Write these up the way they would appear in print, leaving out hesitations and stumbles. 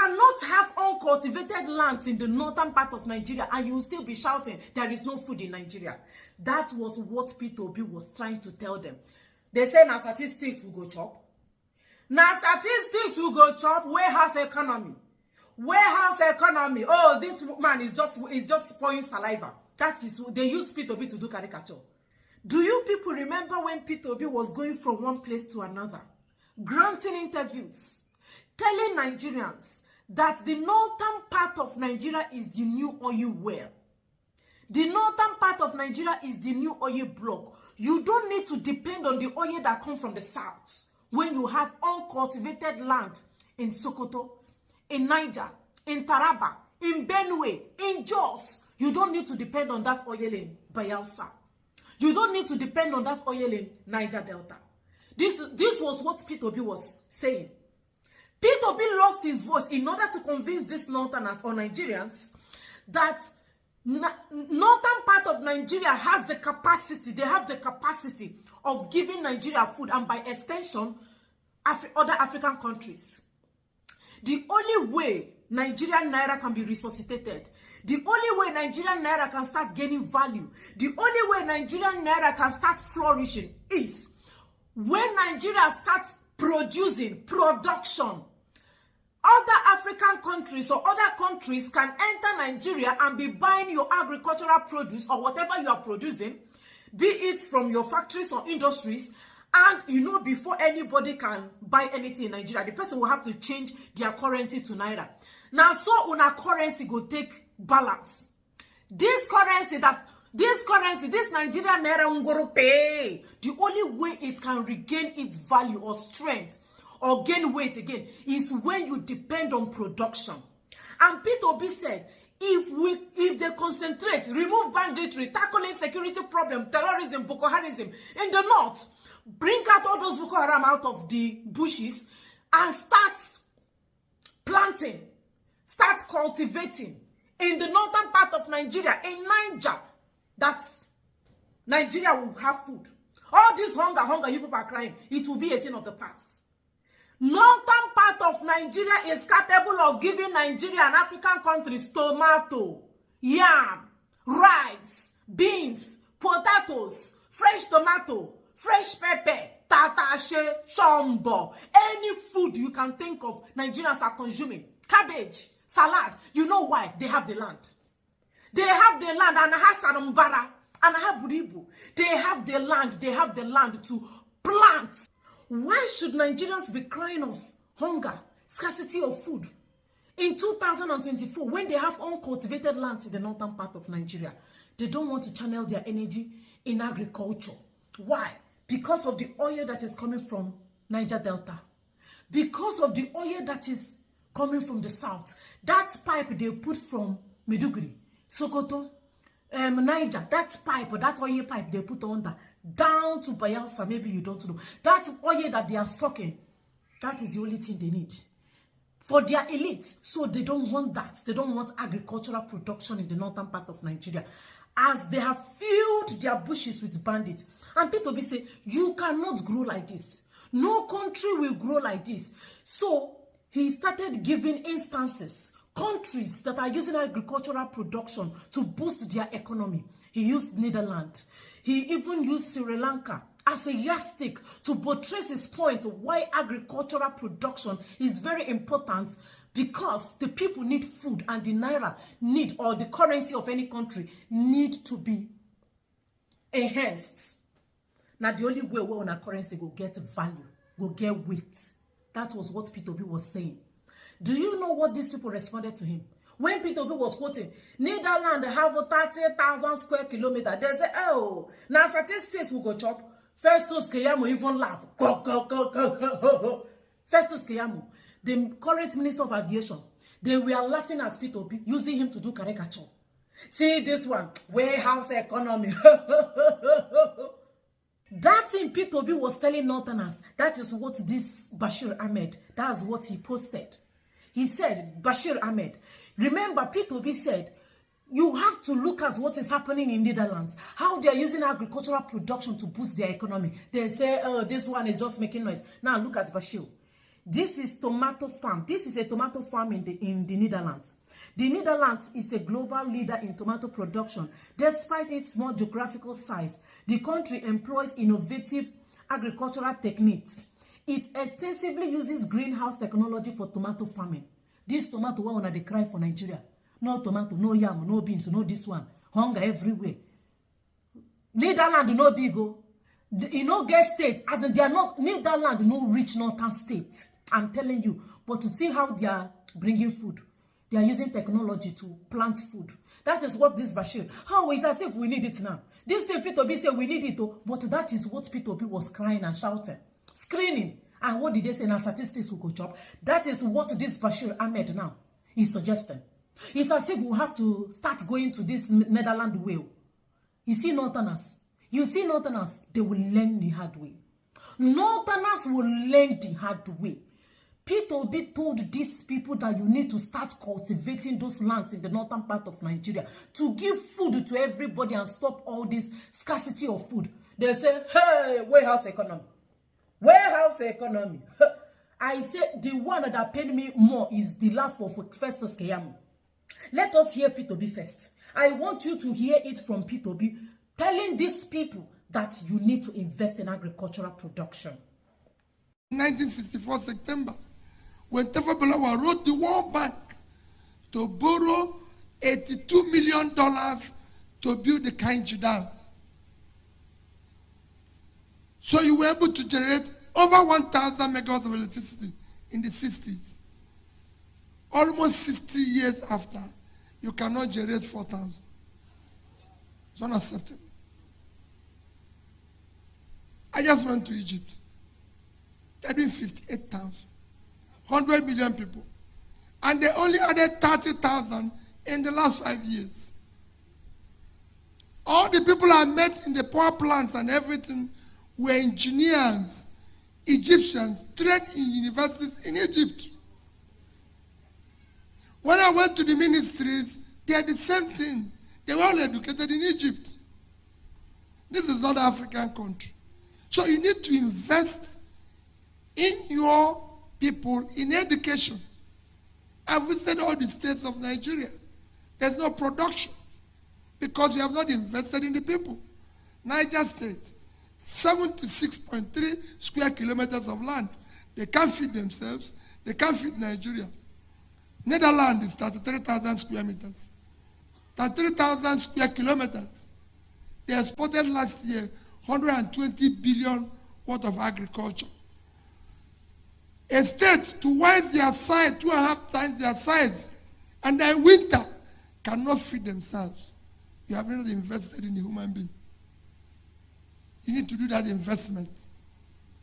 cannot have uncultivated lands in the northern part of Nigeria and you will still be shouting, there is no food in Nigeria. That was what Peter Obi was trying to tell them. They say, now statistics will go chop. Now statistics will go chop. Warehouse economy. Warehouse economy. Oh, this man is just pouring saliva. That is, they use Peter Obi to do caricature. Do you people remember when Peter Obi was going from one place to another, granting interviews, telling Nigerians that the northern part of Nigeria is the new oil well? The northern part of Nigeria is the new oil block. You don't need to depend on the oil that comes from the south when you have uncultivated land in Sokoto, in Niger, in Taraba, in Benue, in Jos. You don't need to depend on that oil in Bayelsa. You don't need to depend on that oil in Niger Delta. This was what Peter Obi was saying. Peter Obi lost his voice in order to convince these northerners or Nigerians that northern part of Nigeria has the capacity, they have the capacity of giving Nigeria food and by extension, other African countries. The only way Nigerian Naira can be resuscitated, the only way Nigerian Naira can start gaining value, the only way Nigerian Naira can start flourishing is when Nigeria starts producing production. Other African countries or other countries can enter Nigeria and be buying your agricultural produce or whatever you are producing, be it from your factories or industries, and you know, before anybody can buy anything in Nigeria, the person will have to change their currency to Naira. Now, so una currency go take balance. This Nigerian Naira ngoro pay. The only way it can regain its value or strength or gain weight again is when you depend on production. And Peter Obi said, if they concentrate, remove banditry, tackle insecurity problem, terrorism, Boko Harism in the north, bring out all those Boko Haram out of the bushes and start planting, start cultivating in the northern part of Nigeria, in Niger, that Nigeria will have food. All this hunger you people are crying, it will be a thing of the past. Northern part of Nigeria is capable of giving Nigeria and African countries tomato, yam, rice, beans, potatoes, fresh tomato, fresh pepper, tatashe, shombo, any food you can think of, Nigerians are consuming. Cabbage, salad. You know why? They have the land. They have the land, and Hasarambara, and Haburibu. They have the land to plant. Why should Nigerians be crying of hunger, scarcity of food? In 2024, when they have uncultivated lands in the northern part of Nigeria, they don't want to channel their energy in agriculture. Why? Because of the oil that is coming from Niger Delta. Because of the oil that is coming from the south. That pipe they put from Maiduguri, Sokoto, Niger, that pipe, or that oil pipe they put under, down to Bayelsa, maybe you don't know. That oil that they are sucking, that is the only thing they need for their elite. So they don't want that. They don't want agricultural production in the northern part of Nigeria, as they have filled their bushes with bandits. And Peter Obi say, you cannot grow like this. No country will grow like this. So he started giving instances, countries that are using agricultural production to boost their economy. He used Netherlands. He even used Sri Lanka as a yardstick to buttress his point why agricultural production is very important, because the people need food and the Naira need, or the currency of any country need to be enhanced. Now the only way we on a currency go get value, go get weight. That was what Peter Obi was saying. Do you know what these people responded to him? When Peter Obi was quoting, Netherlands have 30,000 square kilometers, they say, oh, now statistics will go chop. Festus Keyamo even laugh. Festus Keyamo, the current Minister of Aviation, they were laughing at Peter Obi, using him to do caricature. See this one, warehouse economy. That thing Peter Obi was telling Northerners, that is what this Bashir Ahmed, that's what he posted. He said, Bashir Ahmed, remember Peter Obi said, you have to look at what is happening in Netherlands, how they are using agricultural production to boost their economy. They say, oh, this one is just making noise. Now look at Bashir. This is tomato farm. This is a tomato farm in the Netherlands. The Netherlands is a global leader in tomato production. Despite its small geographical size, the country employs innovative agricultural techniques. It extensively uses greenhouse technology for tomato farming. This tomato one they cry for Nigeria. No tomato, no yam, no beans, no this one. Hunger everywhere. Netherlands no big go. You know, get state as in they are not Netherlands no rich northern state. I'm telling you. But to see how they are bringing food, they are using technology to plant food. That is what this Bashir. How is as if we need it now? This thing P2B say we need it, but that is what P2B was crying and shouting, screaming. And what did they say? Now statistics will go chop. That is what this Bashir Ahmed now is suggesting. It's as if we have to start going to this Netherlands way. You see Northerners. You see Northerners, they will learn the hard way. Northerners will learn the hard way. P2B told these people that you need to start cultivating those lands in the northern part of Nigeria to give food to everybody and stop all this scarcity of food. They say, hey, warehouse economy. Warehouse economy. I say the one that paid me more is the laugh of Festus Keyamo. Let us hear P2B first. I want you to hear it from P2B telling these people that you need to invest in agricultural production. 1964 September, when Tafa Balewa wrote the World Bank to borrow $82 million to build the Kainji Dam. So you were able to generate over 1,000 megawatts of electricity in the 60s. Almost 60 years after, you cannot generate 4,000. It's unacceptable. I just went to Egypt. They're doing 58,000. 100 million people. And they only added 30,000 in the last 5 years. All the people I met in the power plants and everything were engineers, Egyptians, trained in universities in Egypt. When I went to the ministries, they had the same thing. They were all educated in Egypt. This is not an African country. So you need to invest in your people in education. I've visited all the states of Nigeria. There's no production because you have not invested in the people. Niger State, 76.3 square kilometers of land. They can't feed themselves. They can't feed Nigeria. Netherlands is 33,000 square meters. 33,000 square kilometers. They exported last year 120 billion worth of agriculture. A state twice their size, 2.5 times their size, and in winter cannot feed themselves. You have not invested in a human being. You need to do that investment.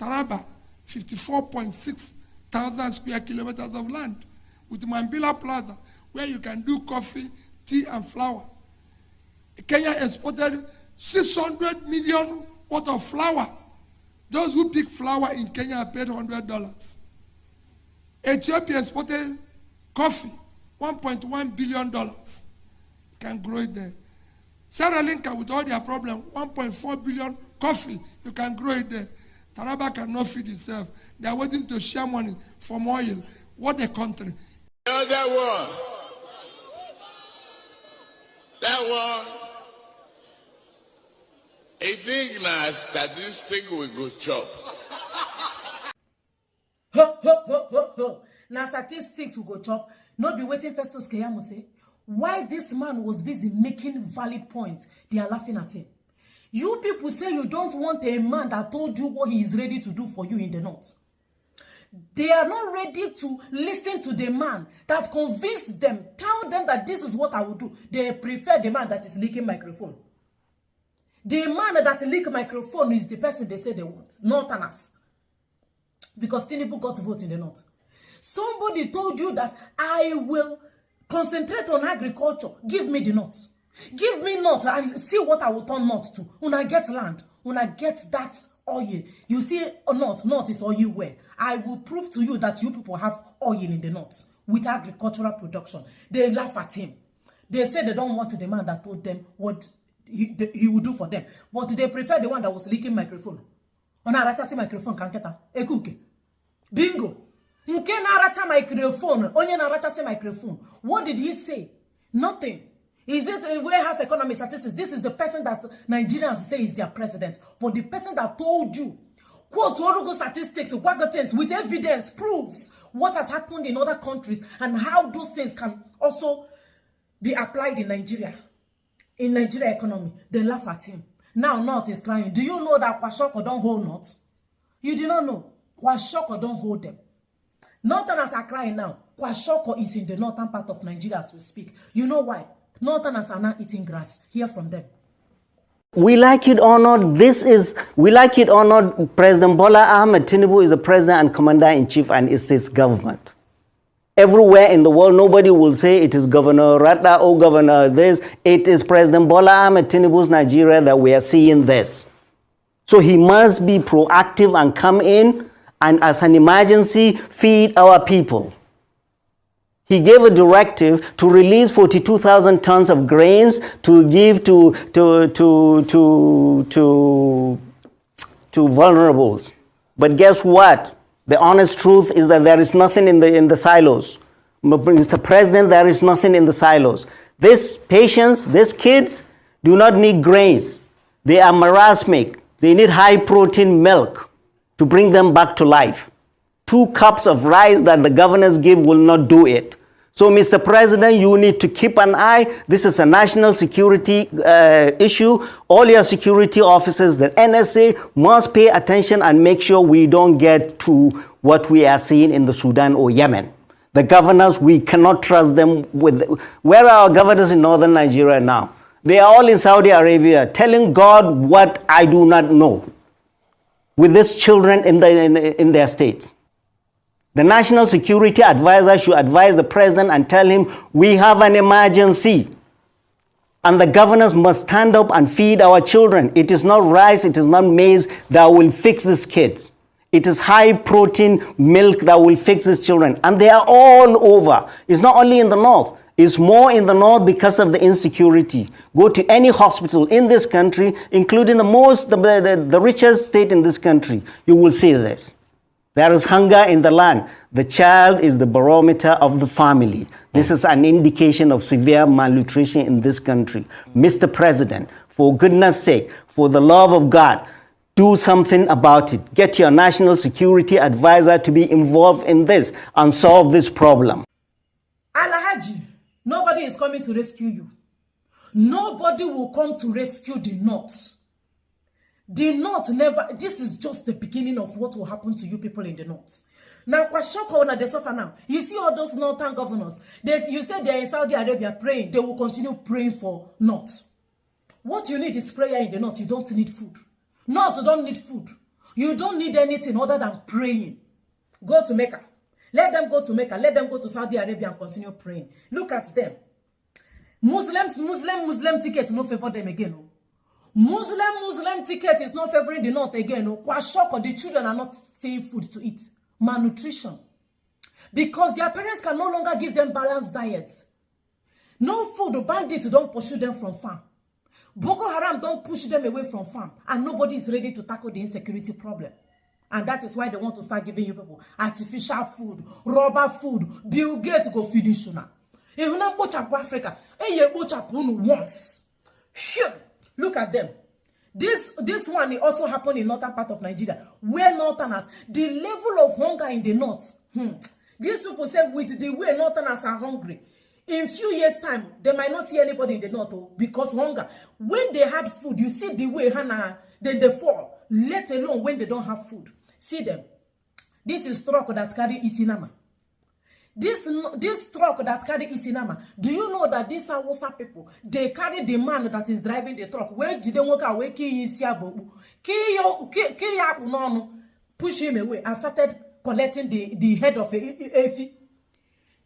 Taraba, 54.6 thousand square kilometers of land with Mambila Plaza, where you can do coffee, tea, and flour. Kenya exported 600 million worth of flour. Those who pick flour in Kenya paid $100. Ethiopia exported coffee, $1.1 billion. You can grow it there. Sierra Leone, with all their problems, 1.4 billion coffee. You can grow it there. Taraba cannot feed itself. They are waiting to share money from oil. What a country. The other one. That one. I think now statistic we go chop. Now statistics will go chop. Not be waiting Festus Keyamo say. Why this man was busy making valid points, they are laughing at him. You people say you don't want a man that told you what he is ready to do for you in the north. They are not ready to listen to the man that convinced them, tell them that this is what I will do. They prefer the man that is leaking microphone. The man that leak microphone is the person they say they want, Northerners. Because Tinubu got to vote in the north. Somebody told you that I will concentrate on agriculture. Give me the north. Give me north and see what I will turn north to. When I get land, when I get that oil. You see, north is oil where. I will prove to you that you people have oil in the north with agricultural production. They laugh at him. They say they don't want the man that told them what he will do for them. But they prefer the one that was leaking microphone. On a rachasi microphone can get a cookie. Bingo. Nke na-aracha microphone, onye na-aracha say microphone. What did he say? Nothing. Is it where has economic statistics? This is the person that Nigerians say is their president. But the person that told you, quote, Orugo statistics, wagotens, with evidence, proves what has happened in other countries and how those things can also be applied in Nigeria. In Nigeria economy, they laugh at him. Now North is crying. Do you know that Kwashoko don't hold North? You do not know. Kwashoko don't hold them. Northerners are crying now. Kwashoko is in the northern part of Nigeria as we speak. You know why? Northerners are now eating grass. Hear from them. We like it or not, we like it or not, President Bola Ahmed Tinubu is the president and commander-in-chief and it's his government. Everywhere in the world, nobody will say it is Governor Ratna or Governor this. It is President Bola Ahmed Tinubu's Nigeria that we are seeing this. So he must be proactive and come in and as an emergency feed our people. He gave a directive to release 42,000 tons of grains to give to vulnerables. But guess what? The honest truth is that there is nothing in the silos. Mr. President, there is nothing in the silos. These patients, these kids do not need grains. They are marasmic. They need high protein milk to bring them back to life. 2 cups of rice that the governors give will not do it. So, Mr. President, you need to keep an eye. This is a national security issue. All your security officers, the NSA, must pay attention and make sure we don't get to what we are seeing in the Sudan or Yemen. The governors, we cannot trust them with... Where are our governors in northern Nigeria now? They are all in Saudi Arabia telling God what I do not know with these children in their states. The National Security Advisor should advise the president and tell him, we have an emergency. And the governors must stand up and feed our children. It is not rice, it is not maize that will fix these kids. It is high protein milk that will fix these children. And they are all over. It's not only in the north. It's more in the north because of the insecurity. Go to any hospital in this country, including the richest state in this country, you will see this. There is hunger in the land. The child is the barometer of the family. This is an indication of severe malnutrition in this country. Mr. President, for goodness sake, for the love of God, do something about it. Get your national security advisor to be involved in this and solve this problem. Alhaji, nobody is coming to rescue you. Nobody will come to rescue the North. The North never, this is just the beginning of what will happen to you people in the North. Now, Kwashoko, they suffer now. You see all those northern governors, you said they're in Saudi Arabia praying, they will continue praying for North. What you need is prayer in the North. You don't need food. North don't need food. You don't need anything other than praying. Go to Mecca. Let them go to Mecca. Let them go to Saudi Arabia and continue praying. Look at them. Muslim tickets no favor them again. No. Muslim ticket is not favoring the North again. No. Kwashoko, the children are not seeing food to eat. Malnutrition. Because their parents can no longer give them balanced diets. No food, the bandits don't pursue them from farm. Boko Haram don't push them away from farm. And nobody is ready to tackle the insecurity problem. And that is why they want to start giving you people artificial food, rubber food. Bill Gates go feeding Shuna. If you don't watch Africa, once. Look at them. This one also happened in northern part of Nigeria, where northerners, the level of hunger in the north. These people say with the way northerners are hungry, in few years' time, they might not see anybody in the north because hunger. When they had food, you see the way then they fall, let alone when they don't have food. See them. This is truck that carry Isinama. This truck that carry Isinama, do you know that these are Hausa people? They carry the man that is driving the truck. Where did they walk away? Push him away and started collecting the head of Efi.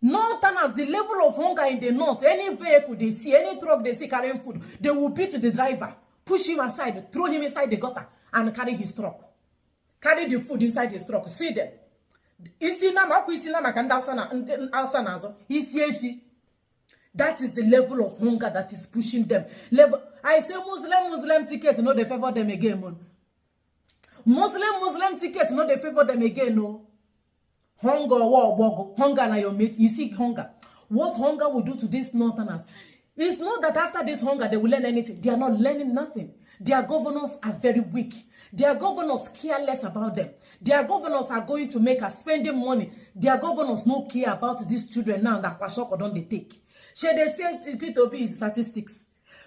Northerners, the level of hunger in the north, any vehicle they see, any truck they see carrying food, they will beat the driver, push him aside, throw him inside the gutter, and carry his truck. Carry the food inside his truck. See them. That is the level of hunger that is pushing them. I say Muslim tickets, no, they favor them again. Muslim tickets, no, they favor them again. No. Hunger, war, hunger na your mate. You see hunger. What hunger will do to these northerners? It's not that after this hunger they will learn anything. They are not learning nothing. Their governors are very weak. Their governors care less about them. Their governors are going to make us spending money. Their governors no care about these children now that Kwashoko don't they take. Should they say P2B is statistics?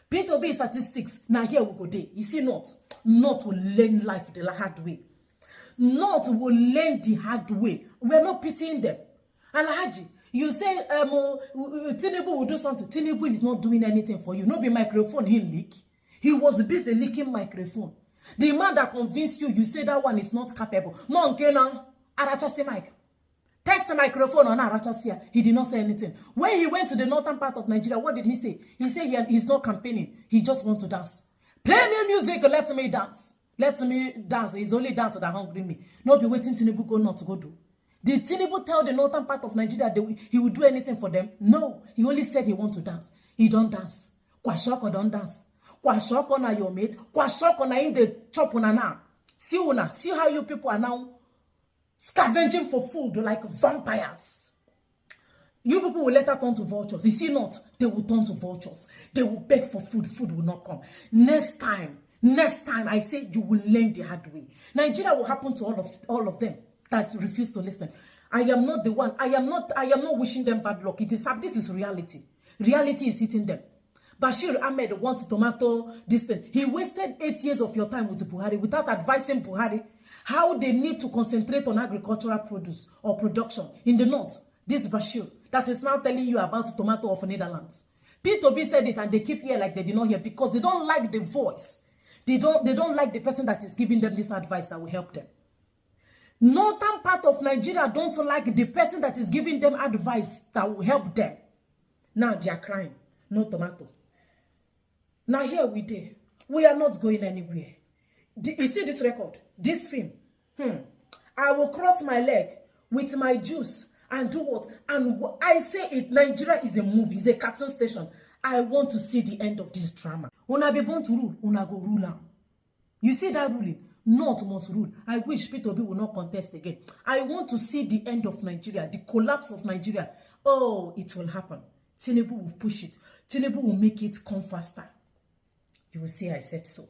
P2B is statistics. Now here we go there. You see not will learn life the hard way. Not will learn the hard way. We're not pitying them. Alhaji, you say Tinubu will do something. Tinubu is not doing anything for you. No be microphone he leak. He was busy leaking microphone. The man that convinced you, you say that one is not capable. No, okay now. Arachasi mic. Test the microphone on Arachasia. He did not say anything. When he went to the northern part of Nigeria, what did he say? He said he's not campaigning. He just wants to dance. Play me music, let me dance. Let me dance. It's only dance that hungry me. Not be waiting Tinubu go not to go do. Did Tinubu tell the northern part of Nigeria that he would do anything for them? No. He only said he want to dance. He don't dance. Kwashoko don't dance. Kwashoko na your mate. Kwashoko na in the chop una now. See how you people are now scavenging for food like vampires. You people will later turn to vultures. You see not, they will turn to vultures. They will beg for food. Food will not come. Next time, I say you will learn the hard way. Nigeria will happen to all of them that refuse to listen. I am not the one. I am not wishing them bad luck. This is reality. Reality is hitting them. Bashir Ahmed wants tomato this thing. He wasted 8 years of your time with Buhari without advising Buhari how they need to concentrate on agricultural produce or production in the north. This Bashir that is now telling you about tomato of Netherlands. P2B said it and they keep here like they did not hear because they don't like the voice. They don't like the person that is giving them this advice that will help them. Northern part of Nigeria don't like the person that is giving them advice that will help them. Now they are crying. No tomato. Now here we did. We are not going anywhere. You see this record? This film? I will cross my leg with my juice and do what? And I say it, Nigeria is a movie, it's a cartoon station. I want to see the end of this drama. Una be born to rule, una go rule now. You see that ruling? Not must rule. I wish P2B will not contest again. I want to see the end of Nigeria, the collapse of Nigeria. Oh, it will happen. Tinubu will push it. Tinubu will make it come faster. You will see I said so.